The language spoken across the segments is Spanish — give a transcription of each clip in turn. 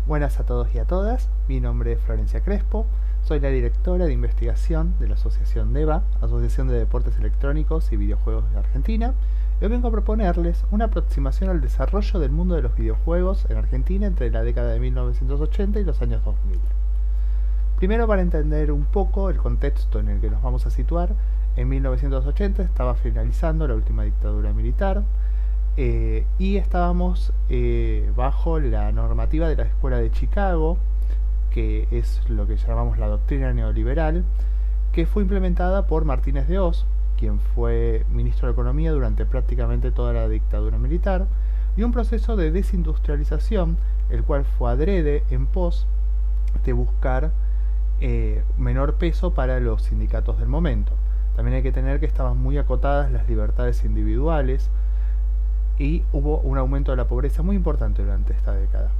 Buenas a todos y a todas, mi nombre es Florencia Crespo, soy la directora de investigación de la Asociación DEVA, Asociación de Deportes Electrónicos y Videojuegos de Argentina, y hoy vengo a proponerles una aproximación al desarrollo del mundo de los videojuegos en Argentina entre la década de 1980 y los años 2000. Primero, para entender un poco el contexto en el que nos vamos a situar, en 1980 estaba finalizando la última dictadura militar, y estábamos bajo la normativa de la Escuela de Chicago, que es lo que llamamos la doctrina neoliberal, que fue implementada por Martínez de Hoz, quien fue ministro de Economía durante prácticamente toda la dictadura militar, y un proceso de desindustrialización, el cual fue adrede en pos de buscar menor peso para los sindicatos del momento. También hay que tener que estaban muy acotadas las libertades individuales, y hubo un aumento de la pobreza muy importante durante esta década.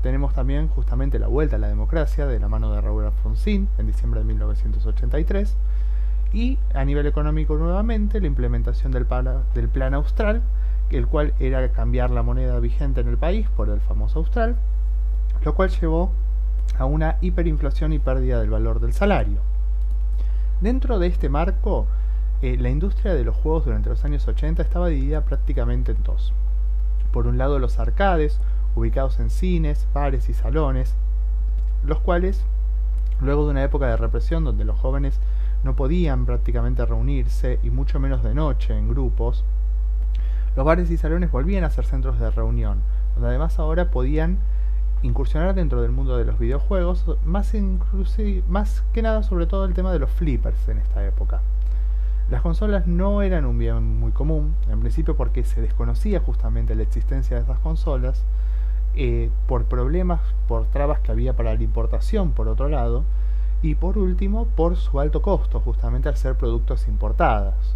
Tenemos también justamente la vuelta a la democracia de la mano de Raúl Alfonsín en diciembre de 1983, y a nivel económico nuevamente la implementación del plan austral, el cual era cambiar la moneda vigente en el país por el famoso austral, lo cual llevó a una hiperinflación y pérdida del valor del salario. Dentro de este marco, la industria de los juegos durante los años 80 estaba dividida prácticamente en dos. Por un lado, los arcades, ubicados en cines, bares y salones, los cuales, luego de una época de represión donde los jóvenes no podían prácticamente reunirse, y mucho menos de noche en grupos, los bares y salones volvían a ser centros de reunión, donde además ahora podían incursionar dentro del mundo de los videojuegos, más que nada sobre todo el tema de los flippers en esta época. Las consolas no eran un bien muy común, en principio porque se desconocía justamente la existencia de estas consolas, por problemas, por trabas que había para la importación por otro lado, y por último por su alto costo, justamente al ser productos importados.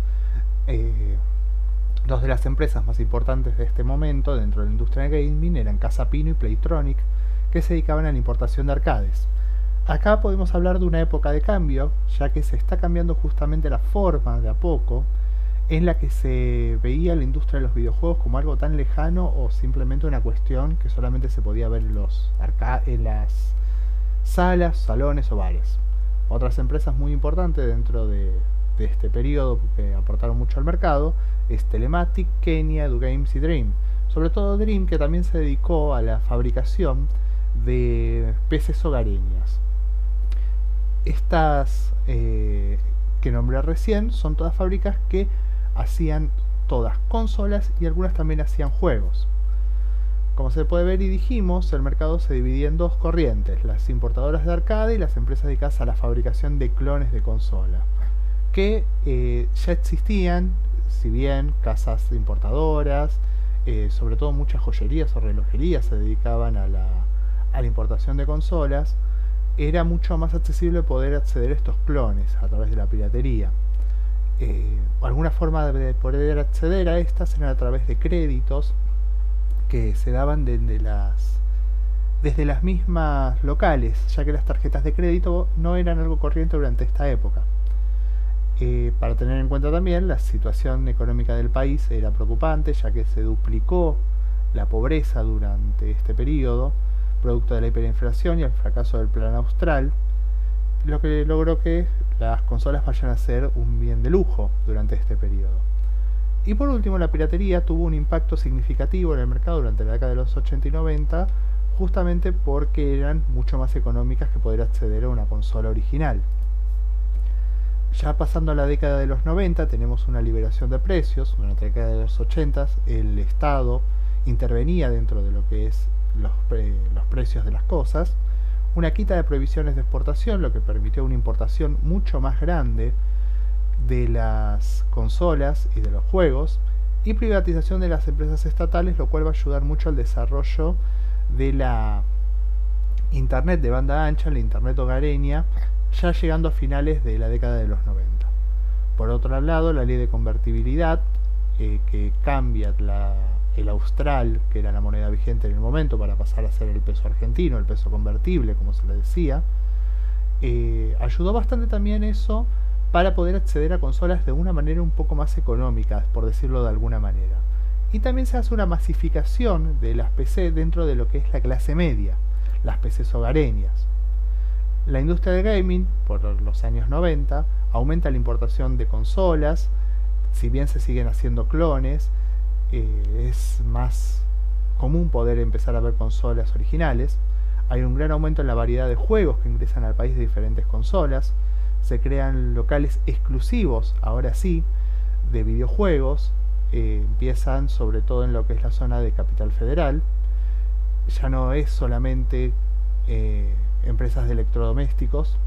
Dos de las empresas más importantes de este momento dentro de la industria de gaming eran Casa Pino y Playtronic, que se dedicaban a la importación de arcades. Acá podemos hablar de una época de cambio, ya que se está cambiando justamente la forma de a poco en la que se veía la industria de los videojuegos como algo tan lejano o simplemente una cuestión que solamente se podía ver en las salas, salones o bares. Otras empresas muy importantes dentro de este periodo que aportaron mucho al mercado es Telematic, Kenia, EduGames y Dream. Sobre todo Dream, que también se dedicó a la fabricación de PCs hogareñas. Estas que nombré recién son todas fábricas que hacían todas consolas y algunas también hacían juegos. Como se puede ver y dijimos, el mercado se dividía en dos corrientes: las importadoras de arcade y las empresas dedicadas a la fabricación de clones de consola, que ya existían, si bien casas importadoras, sobre todo muchas joyerías o relojerías se dedicaban a la importación de consolas. Era mucho más accesible poder acceder a estos clones a través de la piratería. Alguna forma de poder acceder a estas era a través de créditos que se daban desde las mismas locales, ya que las tarjetas de crédito no eran algo corriente durante esta época. Para tener en cuenta también, la situación económica del país era preocupante, ya que se duplicó la pobreza durante este periodo, producto de la hiperinflación y el fracaso del plan austral, lo que logró que las consolas vayan a ser un bien de lujo durante este periodo. Y por último, la piratería tuvo un impacto significativo en el mercado durante la década de los 80 y 90, justamente porque eran mucho más económicas que poder acceder a una consola original. Ya pasando a la década de los 90 tenemos una liberación de precios. Durante la década de los 80 el Estado intervenía dentro de lo que es los precios de las cosas, una quita de prohibiciones de exportación, lo que permitió una importación mucho más grande de las consolas y de los juegos, y privatización de las empresas estatales, lo cual va a ayudar mucho al desarrollo de la internet de banda ancha, la internet hogareña, ya llegando a finales de la década de los 90. Por otro lado, la ley de convertibilidad, que cambia el austral, que era la moneda vigente en el momento, para pasar a ser el peso argentino, el peso convertible, como se le decía, ayudó bastante también eso para poder acceder a consolas de una manera un poco más económica, por decirlo de alguna manera. y también se hace una masificación de las PC dentro de lo que es la clase media. las PCs hogareñas. La industria del gaming, por los años 90, aumenta la importación de consolas, si bien se siguen haciendo clones, es más común poder empezar a ver consolas originales. Hay un gran aumento en la variedad de juegos que ingresan al país de diferentes consolas. Se crean locales exclusivos, ahora sí, de videojuegos. Empiezan sobre todo en lo que es la zona de Capital Federal. Ya no es solamente empresas de electrodomésticos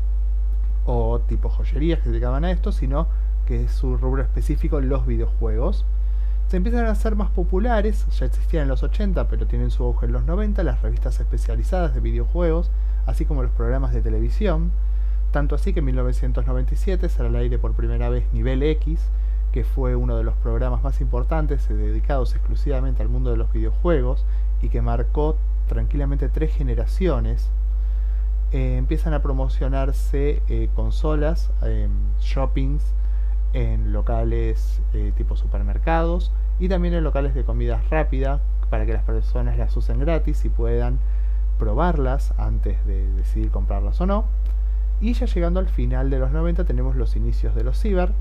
o tipo joyerías que se dedicaban a esto, sino que es su rubro específico, los videojuegos. Se empiezan a hacer más populares, ya existían en los 80, pero tienen su auge en los 90, las revistas especializadas de videojuegos, así como los programas de televisión. Tanto así que en 1997 sale al aire por primera vez Nivel X, que fue uno de los programas más importantes dedicados exclusivamente al mundo de los videojuegos y que marcó tranquilamente 3 generaciones. Empiezan a promocionarse consolas, shoppings, en locales tipo supermercados y también en locales de comida rápida para que las personas las usen gratis y puedan probarlas antes de decidir comprarlas o no. Y ya llegando al final de los 90 tenemos los inicios de los ciber.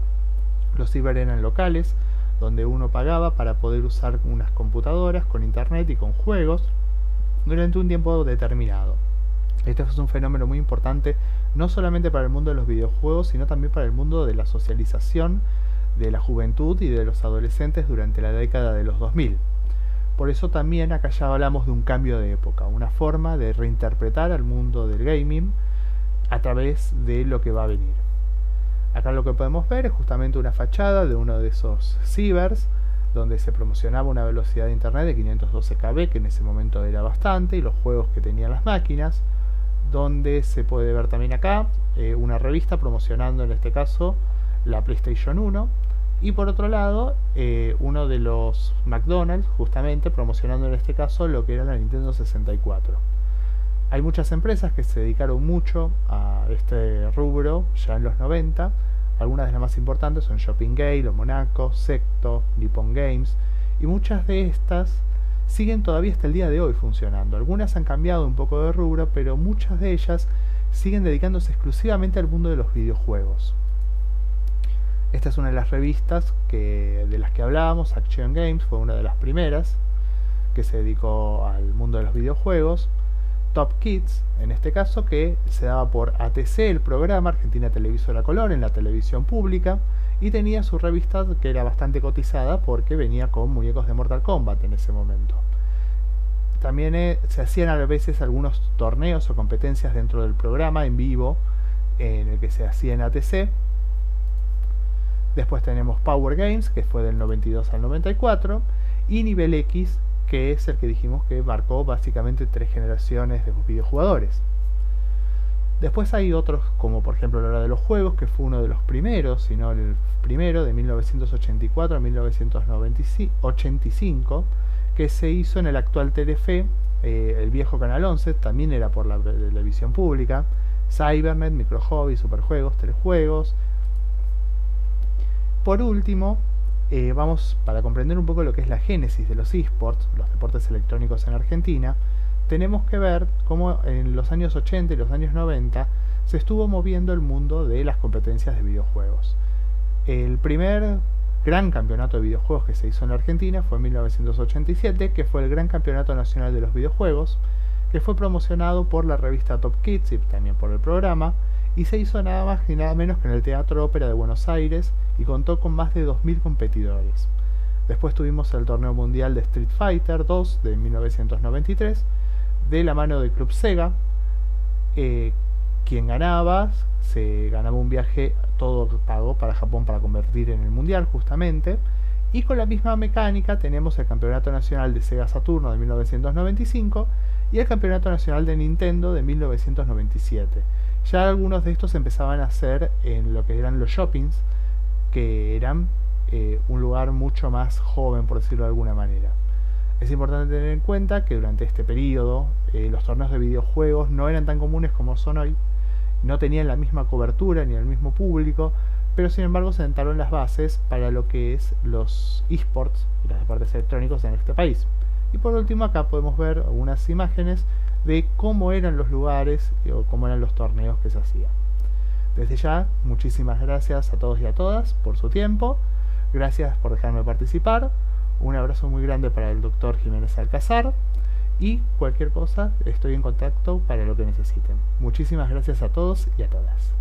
Los ciber eran locales donde uno pagaba para poder usar unas computadoras con internet y con juegos durante un tiempo determinado. Este es un fenómeno muy importante no solamente para el mundo de los videojuegos, sino también para el mundo de la socialización de la juventud y de los adolescentes durante la década de los 2000. Por eso también acá ya hablamos de un cambio de época, una forma de reinterpretar al mundo del gaming a través de lo que va a venir. Acá lo que podemos ver es justamente una fachada de uno de esos cibers, donde se promocionaba una velocidad de internet de 512 kb, que en ese momento era bastante, y los juegos que tenían las máquinas, donde se puede ver también acá una revista promocionando en este caso la PlayStation 1, y por otro lado uno de los McDonald's justamente promocionando en este caso lo que era la Nintendo 64. Hay muchas empresas que se dedicaron mucho a este rubro ya en los 90. Algunas de las más importantes son Shopping Gate, Lo Monaco, Secto, Nippon Games, y muchas de estas siguen todavía hasta el día de hoy funcionando. Algunas han cambiado un poco de rubro, pero muchas de ellas siguen dedicándose exclusivamente al mundo de los videojuegos. Esta es una de las revistas de las que hablábamos. Action Games fue una de las primeras que se dedicó al mundo de los videojuegos. Top Kids, en este caso, que se daba por ATC, el programa Argentina Televisora Color, en la televisión pública, y tenía su revista que era bastante cotizada porque venía con muñecos de Mortal Kombat en ese momento. También se hacían a veces algunos torneos o competencias dentro del programa en vivo, en el que se hacía en ATC. Después tenemos Power Games, que fue del 92 al 94, y Nivel X, que es el que dijimos que marcó básicamente 3 generaciones de videojugadores. Después hay otros, como por ejemplo la hora de los juegos, que fue uno de los primeros, si no el primero, de 1984 a 1985, que se hizo en el actual Telefe, el viejo Canal 11, también era por la televisión pública, Cybernet, Microhobby, Superjuegos, Telejuegos. Por último, vamos, para comprender un poco lo que es la génesis de los eSports, los deportes electrónicos en Argentina, tenemos que ver cómo en los años 80 y los años 90 se estuvo moviendo el mundo de las competencias de videojuegos. El primer gran campeonato de videojuegos que se hizo en la Argentina fue en 1987, que fue el Gran Campeonato Nacional de los Videojuegos, que fue promocionado por la revista Top Kids y también por el programa, y se hizo nada más y nada menos que en el Teatro Ópera de Buenos Aires y contó con más de 2000 competidores. Después tuvimos el Torneo Mundial de Street Fighter 2 de 1993, de la mano del Club Sega. Quien ganaba, se ganaba un viaje todo pago para Japón para convertir en el Mundial justamente. Y con la misma mecánica tenemos el Campeonato Nacional de Sega Saturno de 1995 y el Campeonato Nacional de Nintendo de 1997. Ya algunos de estos empezaban a hacer en lo que eran los shoppings, que eran un lugar mucho más joven, por decirlo de alguna manera. Es importante tener en cuenta que durante este periodo los torneos de videojuegos no eran tan comunes como son hoy, no tenían la misma cobertura ni el mismo público, pero sin embargo se sentaron las bases para lo que es los eSports y los deportes electrónicos en este país. Y por último acá podemos ver algunas imágenes de cómo eran los lugares o cómo eran los torneos que se hacían. Desde ya, muchísimas gracias a todos y a todas por su tiempo. Gracias por dejarme participar. Un abrazo muy grande para el doctor Jiménez Alcázar. Y cualquier cosa, estoy en contacto para lo que necesiten. Muchísimas gracias a todos y a todas.